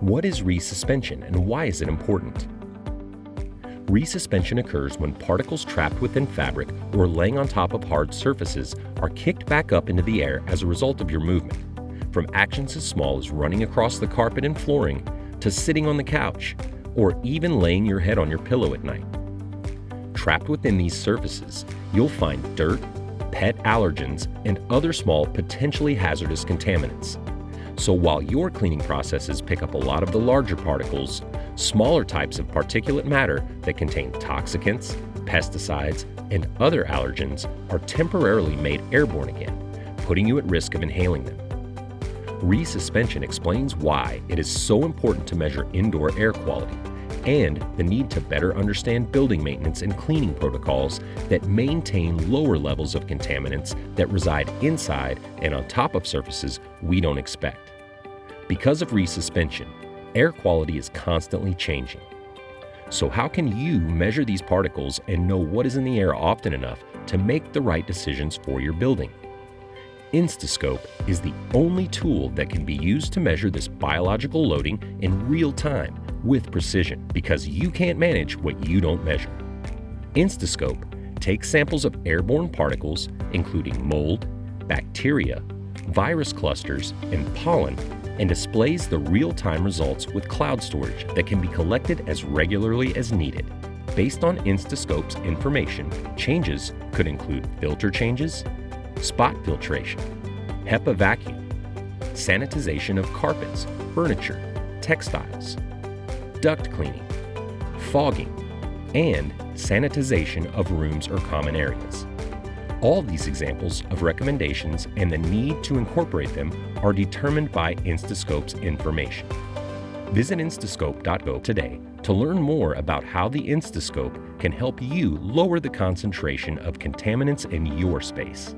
What is resuspension and why is it important? Resuspension occurs when particles trapped within fabric or laying on top of hard surfaces are kicked back up into the air as a result of your movement, from actions as small as running across the carpet and flooring to sitting on the couch, or even laying your head on your pillow at night. Trapped within these surfaces, you'll find dirt, pet allergens, and other small potentially hazardous contaminants. So while your cleaning processes pick up a lot of the larger particles, smaller types of particulate matter that contain toxicants, pesticides, and other allergens are temporarily made airborne again, putting you at risk of inhaling them. Resuspension explains why it is so important to measure indoor air quality and the need to better understand building maintenance and cleaning protocols that maintain lower levels of contaminants that reside inside and on top of surfaces we don't expect. Because of resuspension, air quality is constantly changing. So how can you measure these particles and know what is in the air often enough to make the right decisions for your building? InstaScope is the only tool that can be used to measure this biological loading in real time with precision, because you can't manage what you don't measure. InstaScope takes samples of airborne particles, including mold, bacteria, virus clusters, and pollen, and displays the real-time results with cloud storage that can be collected as regularly as needed. Based on InstaScope's information, changes could include filter changes, spot filtration, HEPA vacuum, sanitization of carpets, furniture, textiles, duct cleaning, fogging, and sanitization of rooms or common areas. All these examples of recommendations and the need to incorporate them are determined by InstaScope's information. Visit instascope.go today to learn more about how the InstaScope can help you lower the concentration of contaminants in your space.